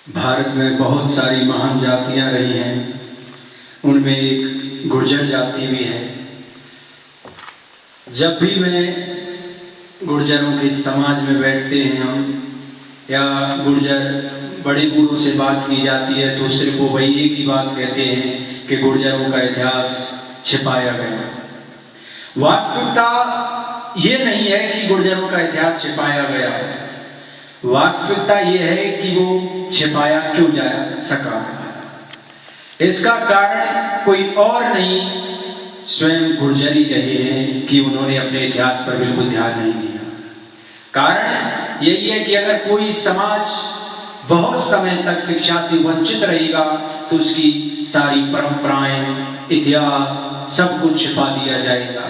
भारत में बहुत सारी महान जातियां रही हैं, उनमें एक गुर्जर जाति भी है। जब भी मैं गुर्जरों के समाज में बैठते हैं हम या गुर्जर बड़े बूढ़ों से बात की जाती है तो सिर्फ वो वही एक ही बात कहते हैं कि गुर्जरों का इतिहास छिपाया गया। वास्तविकता ये नहीं है कि गुर्जरों का इतिहास छिपाया गया, वास्तविकता ये है कि वो छिपाया क्यों जा सका। इसका कारण कोई और नहीं, स्वयं गुर्जर ही रहे हैं कि उन्होंने अपने इतिहास पर बिल्कुल ध्यान नहीं दिया। कारण यही है कि अगर कोई समाज बहुत समय तक शिक्षा से वंचित रहेगा तो उसकी सारी परंपराएं, इतिहास सब कुछ छिपा दिया जाएगा।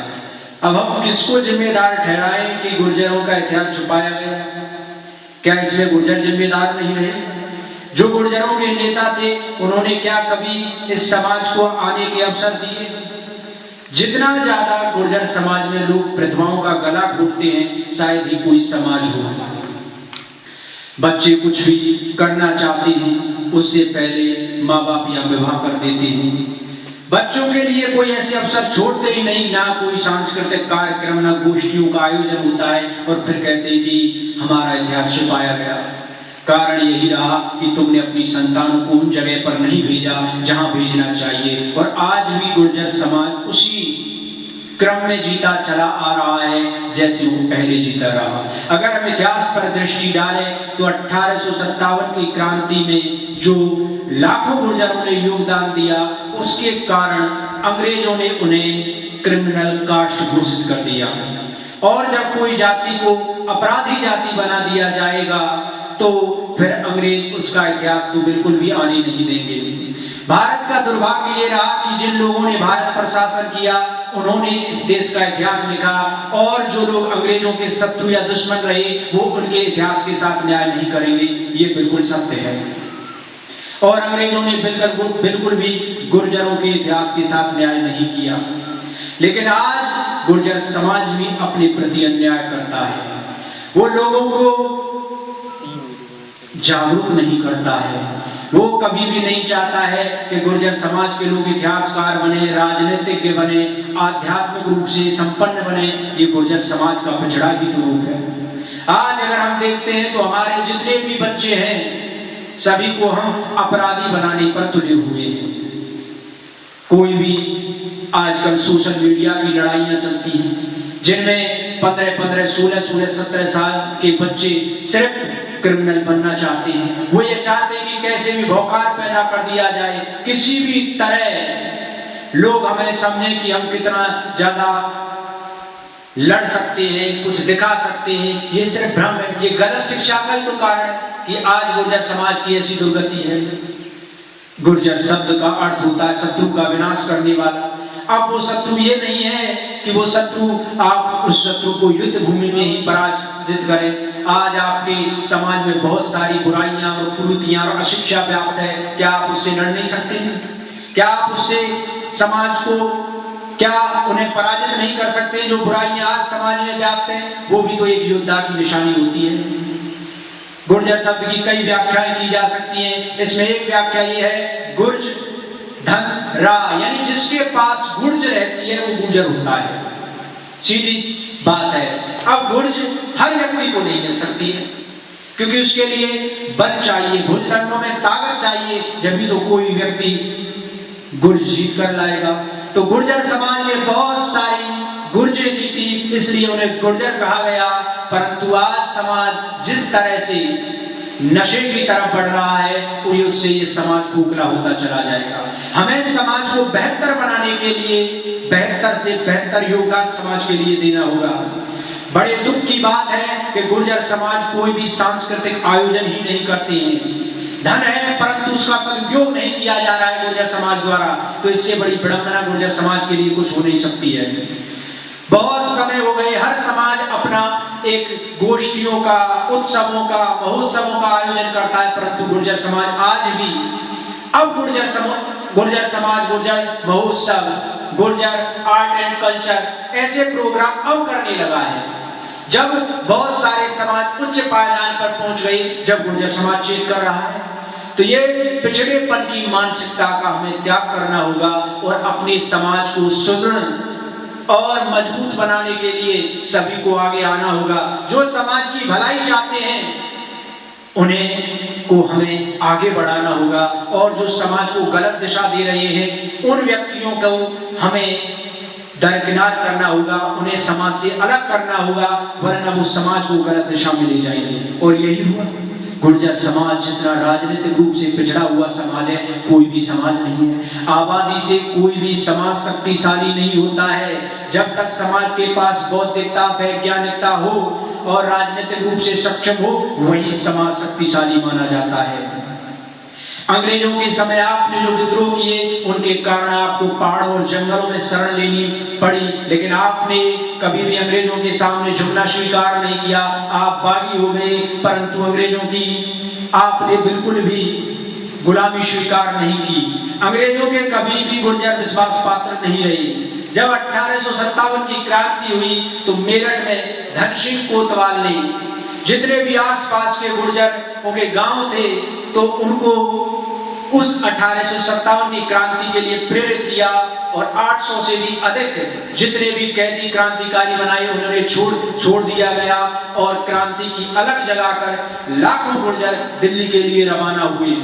अब हम किसको जिम्मेदार ठहराएं कि गुर्जरों का इतिहास छुपाया गया? क्या इसमें गुर्जर जिम्मेदार नहीं रहे? जो गुर्जरों के नेता थे उन्होंने क्या कभी इस समाज को आने के अवसर दिए? जितना ज्यादा गुर्जर समाज में लोग प्रतिभाओं का गला घोटते हैं, शायद ही कोई समाज हो। बच्चे कुछ भी करना चाहते हैं उससे पहले माँ बाप या विवाह कर देते हैं। बच्चों के लिए कोई ऐसे अवसर छोड़ते ही नहीं, ना कोई सांस्कृतिक कार्यक्रम, ना गोष्ठियों का आयोजन होता है, और फिर कहते हैं कि हमारा इतिहास छिपाया गया। कारण यही रहा कि तुमने अपनी संतानों को उन जगह पर नहीं भेजा जहां भेजना चाहिए, और आज भी गुर्जर समाज उसी क्रम में जीता चला आ रहा है जैसे वो पहले जीता रहा। अगर हम इतिहास पर दृष्टि डालें तो 1857 की क्रांति में जो लाखों गुर्जरों ने योगदान दिया, उसके कारण अंग्रेजों ने उन्हें क्रिमिनल कास्ट घोषित कर दिया। और जब कोई जाति को अपराधी जाति बना दिया जाएगा तो फिर अंग्रेज उसका इतिहास तो बिल्कुल भी आने नहीं देंगे। भारत का दुर्भाग्य ये रहा कि जिन लोगों ने भारत पर शासन किया उन्होंने इस देश का इतिहास लिखा, और जो लोग अंग्रेजों के शत्रु या दुश्मन रहे वो उनके इतिहास के साथ न्याय नहीं करेंगे। ये बिल्कुल सत्य है। और अंग्रेजों ने बिल्कुल भी गुर्जरों के इतिहास के साथ न्याय नहीं किया। लेकिन आज गुर्जर समाज भी अपने प्रति अन्याय करता है। वो लोगों को जागरूक नहीं करता है। वो कभी भी नहीं चाहता है कि गुर्जर समाज के लोग इतिहासकार बने, राजनीतिज्ञ बने, आध्यात्मिक रूप से संपन्न बने। ये गुर्जर समाज का पिछड़ा ही तो रूप है। आज अगर हम देखते हैं तो हमारे जितने भी बच्चे हैं सभी को हम अपराधी बनाने पर तुले हुए हैं। कोई भी आजकल सोशल मीडिया की लड़ाइयां चलती हैं जिनमें 15-15, 16-16, 17 साल के बच्चे सिर्फ क्रिमिनल बनना चाहते हैं। वो ये चाहते हैं कि कैसे भी भौकाल पैदा कर दिया जाए, किसी भी तरह लोग हमें समझें कि हम कितना ज्यादा लड़ सकते हैं, कुछ दिखा सकते हैं। ये सिर्फ भ्रम है। ये गलत शिक्षा का ही तो कारण है कि आज गुर्जर समाज की ऐसी दुर्गति है। गुर्जर शब्द का अर्थ होता है शत्रु का विनाश करने वाला। अब वो शत्रु ये नहीं है कि वो शत्रु आप उस शत्रु को युद्ध भूमि में ही पराजित करें। आज आपके समाज में बहुत सारी बुराइयां और कुरीतियां और अशिक्षा व्याप्त है, क्या आप उससे लड़ नहीं सकते हैं? क्या आप उससे समाज को क्या उन्हें पराजित नहीं कर सकते? जो बुराइयां आज समाज में व्याप्त हैं वो भी तो एक योद्धा की निशानी होती है। गुर्जर शब्द की कई व्याख्याएं की जा सकती हैं। इसमें एक व्याख्या ये है, गुर्ज धन रा, यानी जिसके पास गुर्ज रहती है वो गुर्जर होता है। सीधी बात है। अब गुर्ज हर व्यक्ति को नहीं मिल सकती है क्योंकि उसके लिए बल चाहिए, भूतंडों में ताकत चाहिए, जब तो कोई व्यक्ति गुर्ज जीत कर लाएगा। तो गुर्जर समाज ने बहुत सारी गुर्जे जीती, इसलिए उन्हें गुर्जर कहा गया। परंतु आज समाज जिस तरह से नशे की तरफ बढ़ रहा है उससे ये समाज खोखला होता चला जाएगा। हमें समाज को बेहतर बनाने के लिए बेहतर से बेहतर योगदान समाज के लिए देना होगा। बड़े दुख की बात है कि गुर्जर समाज कोई भी सांस्कृतिक आयोजन ही नहीं करते हैं। धन है परंतु उसका सदुपयोग नहीं किया जा रहा है गुर्जर समाज द्वारा, तो इससे बड़ी विडंबना गुर्जर समाज के लिए कुछ हो नहीं सकती है। बहुत समय हो गए हर समाज अपना एक गोष्ठियों का, उत्सवों का, महोत्सवों का आयोजन करता है, परंतु गुर्जर समाज आज भी अब गुर्जर समाज गुर्जर महोत्सव, गुर्जर आर्ट एंड कल्चर ऐसे प्रोग्राम अब करने लगा है। जब बहुत सारे समाज उच्च पायदान पर पहुंच गए, जब गुर्जर समाज चेत कर रहा है। तो ये पिछड़ेपन की मानसिकता का हमें त्याग करना होगा और अपने समाज को सुदृढ़ और मजबूत बनाने के लिए सभी को आगे आना होगा। जो समाज की भलाई चाहते हैं उन्हें को हमें आगे बढ़ाना होगा और जो समाज को गलत दिशा दे रहे हैं उन व्यक्तियों को हमें दरकिनार करना होगा, उन्हें समाज से अलग करना होगा, वरना वो समाज को गलत दिशा में ले जाएंगे। और यही हुआ। गुर्जर समाज जितना राजनीतिक रूप से पिछड़ा हुआ समाज है, कोई भी समाज नहीं है। आबादी से कोई भी समाज शक्तिशाली नहीं होता है। जब तक समाज के पास बौद्धिकता, वैज्ञानिकता हो और राजनीतिक रूप से सक्षम हो, वही समाज शक्तिशाली माना जाता है। अंग्रेजों के समय आपने जो विद्रोह किए उनके कारण आपको पहाड़ों और जंगलों में शरण लेनी पड़ी, लेकिन आपने कभी भी अंग्रेजों के सामने झुकना स्वीकार नहीं किया। आप बागी हो गए, परंतु अंग्रेजों की आपने बिल्कुल भी गुलामी स्वीकार नहीं की। अंग्रेजों के कभी भी गुर्जर विश्वास पात्र नहीं रहे। जब 1857 की क्रांति हुई तो मेरठ में धन सिंह कोतवाल ने जितने भी आसपास के गुर्जरों के गांव थे तो उनको उस 1857 की क्रांति के लिए प्रेरित किया और 800 से भी अधिक जितने भी कैदी क्रांतिकारी बनाए उन्होंने छोड़ दिया गया और क्रांति की अलग जगह कर लाखों गुर्जर दिल्ली के लिए रवाना हुए।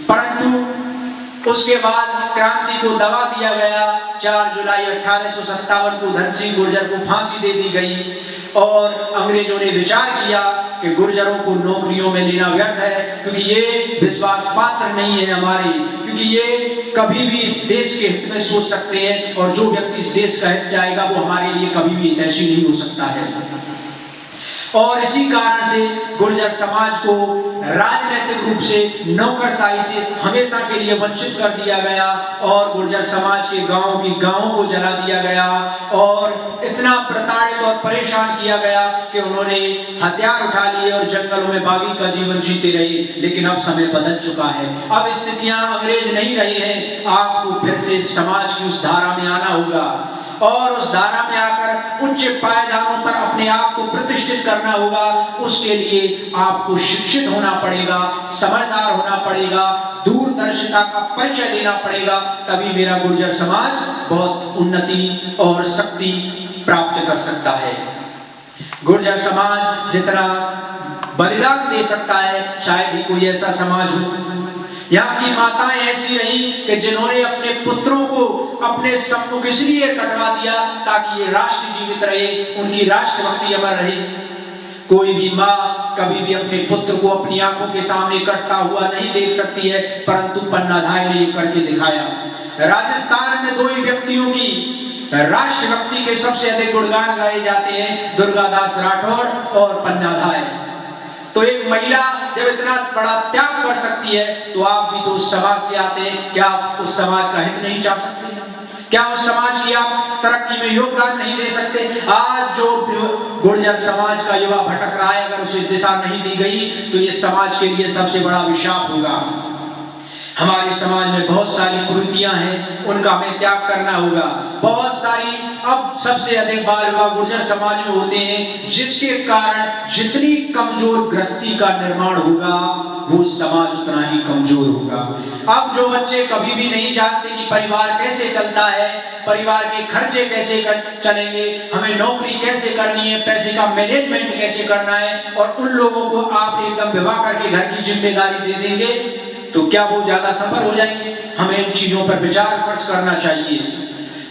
परंतु उसके बाद क्रांति को दबा दिया गया। 4 जुलाई 1857 को धन सिंह गुर्जर को फांसी दे दी गई और अंग्रेजों ने विचार किया कि गुर्जरों को नौकरियों में लेना व्यर्थ है, क्योंकि ये विश्वास पात्र नहीं है हमारे, क्योंकि ये कभी भी इस देश के हित में सोच सकते हैं और जो व्यक्ति इस देश का हित चाहेगा वो हमारे लिए कभी भी हितैषी नहीं हो सकता है। और इसी कारण से गुर्जर समाज को राजनीतिक रूप से नौकरशाही से हमेशा के लिए वंचित कर दिया गया और गुर्जर समाज के गांवों को जला दिया गया और इतना प्रताड़ित और परेशान किया गया कि उन्होंने हथियार उठा लिए और जंगलों में बागी का जीवन जीते रहे। लेकिन अब समय बदल चुका है, अब स्थितियां अंग्रेज नहीं रही हैं। आपको फिर से समाज की उस धारा में आना होगा और उस धारा में आकर उच्च पायदानों पर अपने आप को प्रतिष्ठित करना होगा। उसके लिए आपको शिक्षित होना पड़ेगा, समझदार होना पड़ेगा, दूरदर्शिता का परिचय देना पड़ेगा, तभी मेरा गुर्जर समाज बहुत उन्नति और शक्ति प्राप्त कर सकता है। गुर्जर समाज जितना बलिदान दे सकता है शायद ही कोई ऐसा समाज हो। यहाँ की माताएं ऐसी रही कि जिन्होंने अपने पुत्रों को अपने सम्मुख इसलिए कटवा दिया ताकि ये राष्ट्र जीवित रहे, उनकी राष्ट्रभक्ति अमर रहे। कोई भी माँ कभी भी अपने पुत्र को अपनी आंखों के सामने कटता हुआ नहीं देख सकती है, परंतु पन्नाधाय ने ये करके दिखाया। राजस्थान में 2 ही व्यक्तियों की राष्ट्रभक्ति के सबसे अधिक गुणगान गाए जाते हैं, दुर्गादास राठौड़ और पन्नाधाय। तो एक महिला जब इतना बड़ा त्याग कर सकती है तो आप भी तो उस समाज से आते हैं, क्या आप उस समाज का हित नहीं चाह सकते? क्या उस समाज की आप तरक्की में योगदान नहीं दे सकते? आज जो गुर्जर समाज का युवा भटक रहा है, अगर उसे दिशा नहीं दी गई तो ये समाज के लिए सबसे बड़ा अभिशाप होगा। हमारे समाज में बहुत सारी कुरीतियां हैं, उनका हमें त्याग करना होगा। बहुत सारी अब सबसे अधिक बाल विवाह गुर्जर समाज में होते हैं, जिसके कारण जितनी कमजोर गृहस्थी का निर्माण होगा वो समाज उतना ही कमजोर होगा। अब जो बच्चे कभी भी नहीं जानते कि परिवार कैसे चलता है, परिवार के खर्चे कैसे चलेंगे, हमें नौकरी कैसे करनी है, पैसे का मैनेजमेंट कैसे करना है, और उन लोगों को आप एकदम विवाह करके घर की जिम्मेदारी दे देंगे तो क्या वो ज्यादा सफल हो जाएंगे? हमें इन चीजों पर विचार विमर्श करना चाहिए।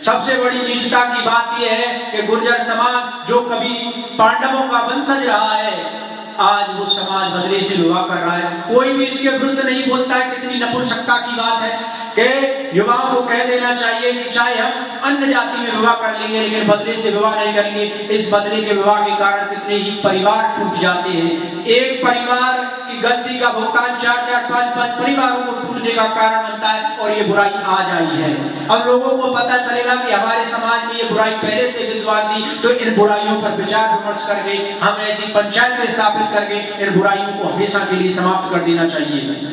सबसे बड़ी नीचता की बात यह है कि गुर्जर समाज जो कभी पांडवों का वंशज रहा है, आज वो समाज बदले से विवाह कर रहा है। कोई भी इसके विरुद्ध नहीं बोलता है। कितनी नपुंसकता की बात है कि युवाओं को कह देना चाहिए कि चाहे हम अन्य जाति में विवाह कर लेंगे लेकिन बदले से विवाह नहीं करेंगे। इस बदले के विवाह के कारण कितने ही परिवार टूट जाते हैं। एक परिवार की गलती का भुगतान 4-4, 5-5 परिवारों को टूटने का कारण बनता है और ये बुराई आज आई है। अब लोगों को पता चलेगा कि हमारे समाज में ये बुराई पहले से विद्यमान थी, तो इन बुराइयों पर विचार विमर्श करके हम ऐसी पंचायत स्थापित करके इन बुराइयों को हमेशा के लिए समाप्त कर देना चाहिए।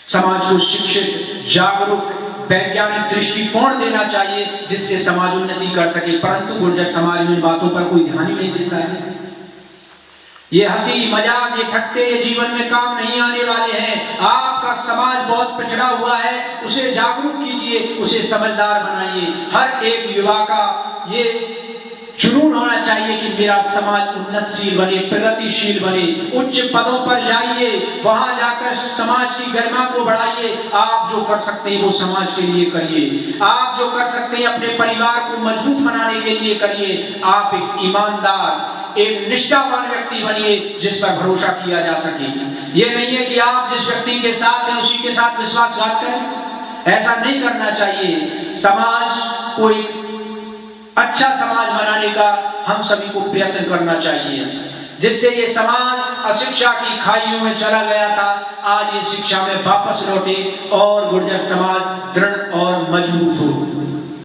समाज को शिक्षित, जागरूक, वैज्ञानिक दृष्टिकोण देना चाहिए जिससे समाज उन्नति कर सके, परंतु गुर्जर समाज में इन बातों पर कोई ध्यान ही नहीं देता है। ये हंसी मजाक, ये ठट्टे जीवन में काम नहीं आने वाले हैं। आपका समाज बहुत पिछड़ा हुआ है, उसे जागरूक कीजिए, उसे समझदार बनाइए। हर एक युवा का ये जुनून होना चाहिए कि मेरा समाज उन्नतशील बने, प्रगतिशील बने, उच्च पदों पर जाइए, वहां जाकर समाज की गरिमा को बढ़ाइए। आप जो कर सकते हैं वो समाज के लिए करिए, आप जो कर सकते हैं अपने परिवार को मजबूत बनाने के लिए करिए। आप एक ईमानदार, एक निष्ठावान व्यक्ति बनिए जिस पर भरोसा किया जा सके। ये नहीं है कि आप जिस व्यक्ति के साथ हैं उसी के साथ विश्वासघात करें, ऐसा नहीं करना चाहिए। समाज को एक अच्छा समाज बनाने का हम सभी को प्रयत्न करना चाहिए, जिससे ये समाज अशिक्षा की खाइयों में चला गया था, आज ये शिक्षा में वापस लौटे और गुर्जर समाज दृढ़ और मजबूत हो।